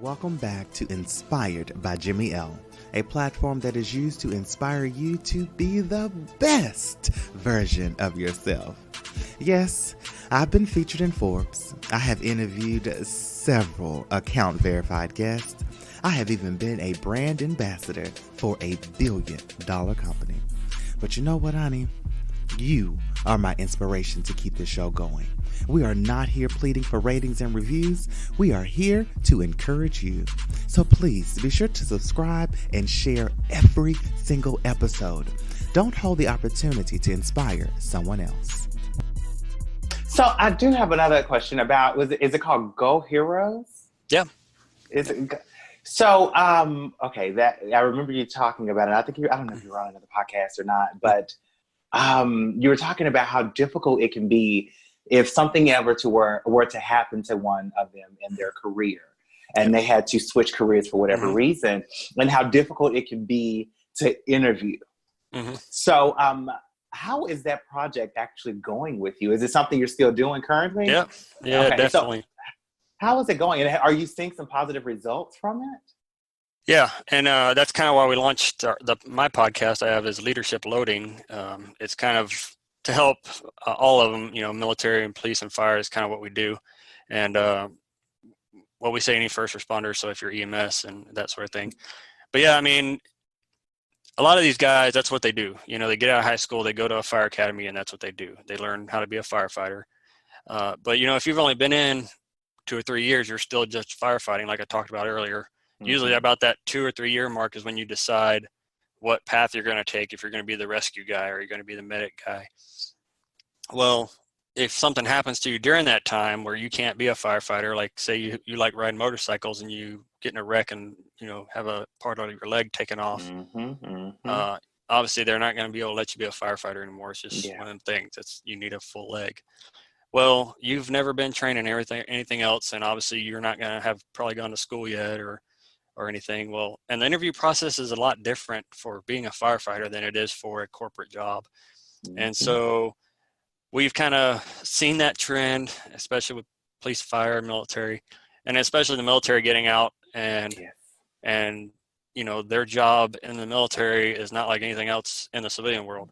Welcome back to Inspired by JimmyL, a platform that is used to inspire you to be the best version of yourself. Yes, I've been featured in Forbes. I have interviewed several account-verified guests. I have even been a brand ambassador for a billion-dollar company. But you know what, honey? You are my inspiration to keep this show going. We are not here pleading for ratings and reviews. We are here to encourage you. So please be sure to subscribe and share every single episode. Don't hold the opportunity to inspire someone else. So I do have another question about, is it called Go Heroes? Yeah. Okay, that I remember you talking about it. I don't know if you were on another podcast or not, but you were talking about how difficult it can be if something ever were to happen to one of them in their career and they had to switch careers for whatever reason, and how difficult it can be to interview. Mm-hmm. So how is that project actually going with you? Is it something you're still doing currently? Yeah, okay, definitely. So how is it going? And are you seeing some positive results from it? Yeah, and that's kind of why we launched my podcast I have is Leadership Loading. It's kind of to help all of them, military and police and fire is kind of what we do. And what we say any first responders, so if you're EMS and that sort of thing. But yeah, I mean, a lot of these guys, that's what they do. They get out of high school, they go to a fire academy, and that's what they do. They learn how to be a firefighter. But, if you've only been in 2 or 3 years, you're still just firefighting, like I talked about earlier. Mm-hmm. Usually about that 2 or 3 year mark is when you decide what path you're going to take, if you're going to be the rescue guy or you're going to be the medic guy. Well, if something happens to you during that time where you can't be a firefighter, like say you like riding motorcycles and you get in a wreck and, have a part of your leg taken off, obviously they're not going to be able to let you be a firefighter anymore. It's just one of them things. You need a full leg. Well, you've never been trained in anything else, and obviously you're not going to have probably gone to school yet or anything. Well, and the interview process is a lot different for being a firefighter than it is for a corporate job. Mm-hmm. And so we've kind of seen that trend, especially with police, fire, military, and especially the military getting out and their job in the military is not like anything else in the civilian world,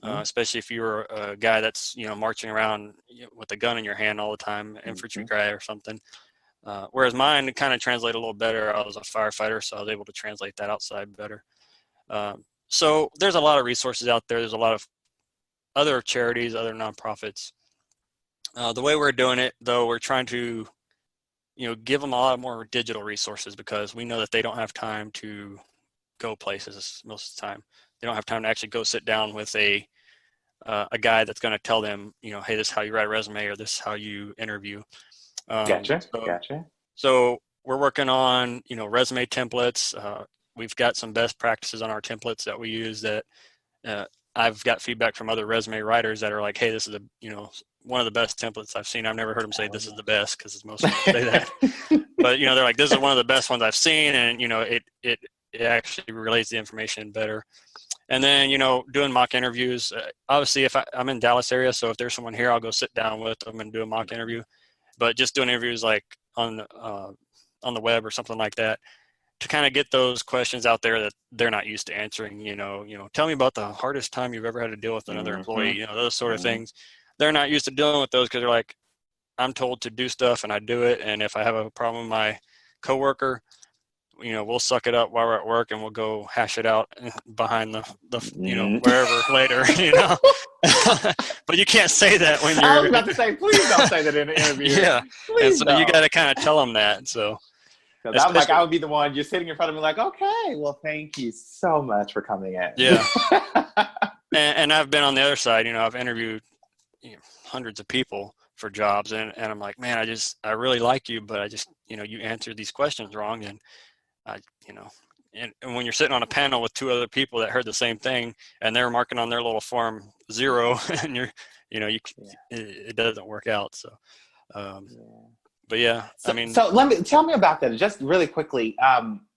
especially if you're a guy that's, marching around with a gun in your hand all the time, infantry guy or something. Whereas mine kind of translated a little better. I was a firefighter, so I was able to translate that outside better. So there's a lot of resources out there. There's a lot of other charities, other nonprofits. The way we're doing it, though, we're trying to, give them a lot more digital resources because we know that they don't have time to go places most of the time. They don't have time to actually go sit down with a guy that's going to tell them, hey, this is how you write a resume or this is how you interview. Gotcha. So we're working on, resume templates. We've got some best practices on our templates that we use that I've got feedback from other resume writers that are like, hey, this is one of the best templates I've seen. I've never heard them say this is the best because most people say that. But, they're like, this is one of the best ones I've seen. And, it actually relays the information better. And then, doing mock interviews. Obviously, if I'm in Dallas area, so if there's someone here, I'll go sit down with them and do a mock interview. But just doing interviews like on the web or something like that to kind of get those questions out there that they're not used to answering, tell me about the hardest time you've ever had to deal with another employee, those sort of things. They're not used to dealing with those because they're like, I'm told to do stuff and I do it. And if I have a problem with my coworker, we'll suck it up while we're at work and we'll go hash it out behind the wherever later, But you can't say that when you're. I was about to say, please don't say that in an interview. Yeah. Please and so you got to kind of tell them that. So. I'm like, I would be the one, you're sitting in front of me like, okay, well, thank you so much for coming in. Yeah. and I've been on the other side, I've interviewed hundreds of people for jobs and I'm like, man, I really like you, but I just, you answered these questions wrong. And and when you're sitting on a panel with 2 other people that heard the same thing and they're marking on their little form 0 and it doesn't work out. So, but yeah, so tell me about that just really quickly.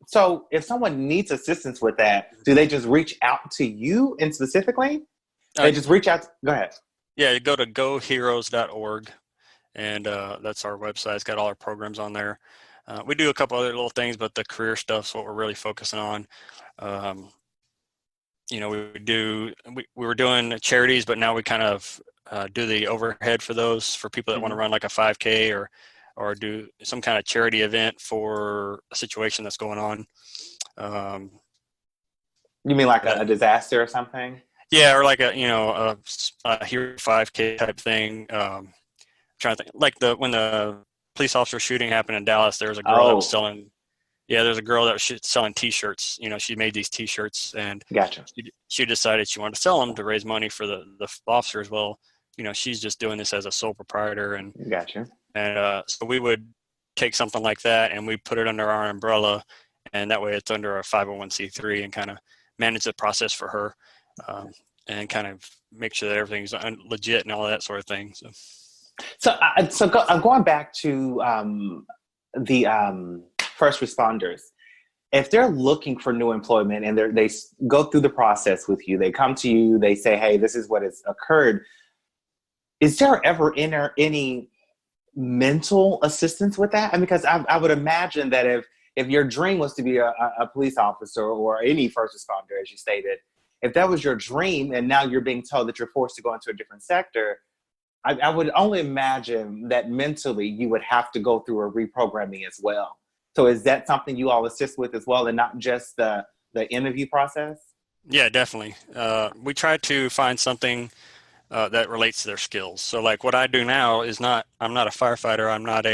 So if someone needs assistance with that, do they just reach out to you and specifically? They just reach out. Go ahead. Yeah, you go to goheroes.org and that's our website. It's got all our programs on there. We do a couple other little things, but the career stuff's what we're really focusing on. Um, we were doing charities, but now we kind of do the overhead for those for people that want to run like a 5K or do some kind of charity event for a situation that's going on. You mean like a disaster or something? Yeah, or like a Hero 5K type thing. Trying to think, like when the police officer shooting happened in Dallas, there was a girl that was selling. Yeah, there's a girl that was selling T-shirts. She made these T-shirts, and gotcha. She decided she wanted to sell them to raise money for the officers. Well, she's just doing this as a sole proprietor, and gotcha. And so we would take something like that, and we put it under our umbrella, and that way it's under a 501c3, and kind of manage the process for her, and kind of make sure that everything's legit and all that sort of thing. Going back to the first responders, if they're looking for new employment and they go through the process with you, they come to you, they say, hey, this is what has occurred. Is there ever any mental assistance with that? I mean, because I would imagine that if your dream was to be a police officer or any first responder, as you stated, if that was your dream and now you're being told that you're forced to go into a different sector, I would only imagine that mentally you would have to go through a reprogramming as well. So is that something you all assist with as well, and not just the interview process? Yeah, definitely. We try to find something that relates to their skills. So like what I do now is I'm not a firefighter. I'm not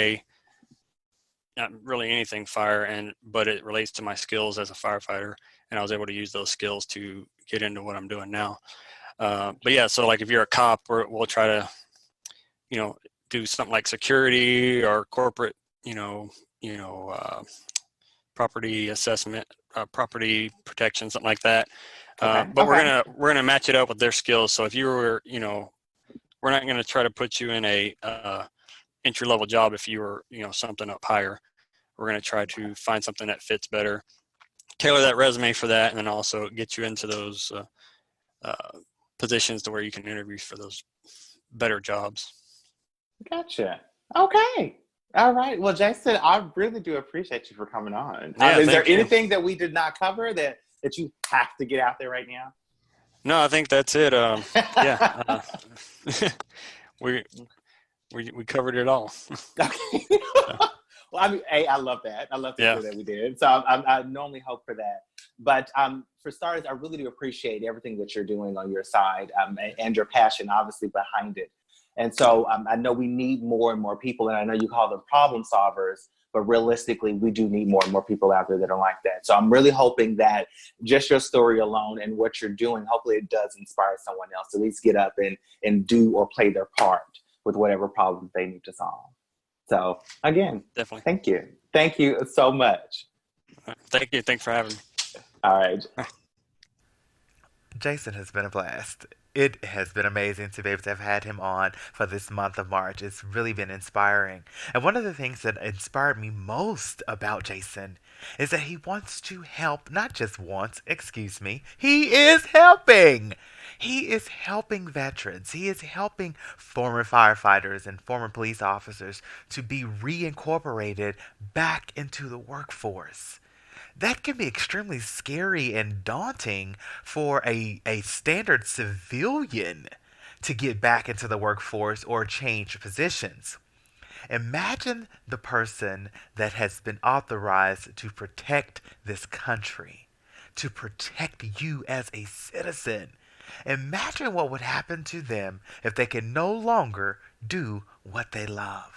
really anything fire, but it relates to my skills as a firefighter, and I was able to use those skills to get into what I'm doing now. But yeah, so like if you're a cop, we'll try to, do something like security or corporate, property assessment, property protection, something like that. But we're gonna match it up with their skills. So if you were, we're not gonna try to put you in a entry level job if you were, something up higher. We're gonna try to find something that fits better, tailor that resume for that, and then also get you into those positions to where you can interview for those better jobs. Gotcha. Okay. All right. Well, Jason, I really do appreciate you for coming on. Yeah, is there anything that we did not cover that you have to get out there right now? No, I think that's it. Yeah. We covered it all. Okay. Well, I mean, I love that. I love to hear that we did. So I normally hope for that. But for starters, I really do appreciate everything that you're doing on your side, and your passion, obviously, behind it. And so I know we need more and more people, and I know you call them problem solvers, but realistically, we do need more and more people out there that are like that. So I'm really hoping that just your story alone and what you're doing, hopefully it does inspire someone else to at least get up and do or play their part with whatever problem they need to solve. So again, definitely. Thank you. Thank you so much. Thank you. Thanks for having me. All right. Jason has been a blast. It has been amazing to be able to have had him on for this month of March. It's really been inspiring. And one of the things that inspired me most about Jason is that he wants to help, not just once, excuse me, he is helping. He is helping veterans. He is helping former firefighters and former police officers to be reincorporated back into the workforce. That can be extremely scary and daunting for a standard civilian to get back into the workforce or change positions. Imagine the person that has been authorized to protect this country, to protect you as a citizen. Imagine what would happen to them if they can no longer do what they love.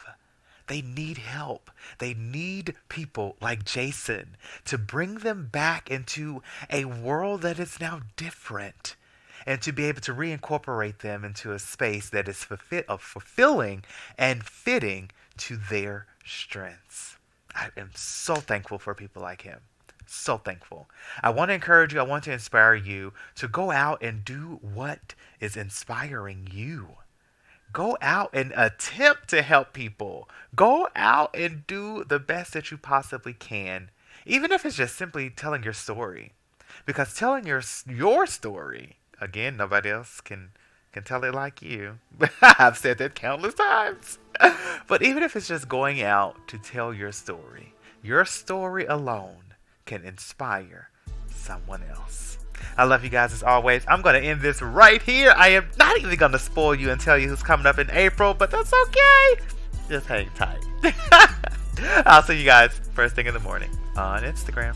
They need help. They need people like Jason to bring them back into a world that is now different, and to be able to reincorporate them into a space that is fulfilling and fitting to their strengths. I am so thankful for people like him. So thankful. I want to encourage you, I want to inspire you to go out and do what is inspiring you. Go out and attempt to help people. Go out and do the best that you possibly can, even if it's just simply telling your story. Because telling your story, again, nobody else can tell it like you. I've said that countless times. But even if it's just going out to tell your story, your story alone can inspire someone else. I love you guys as always. I'm going to end this right here. I am not even going to spoil you and tell you who's coming up in April, but that's okay. Just hang tight. I'll see you guys first thing in the morning on Instagram.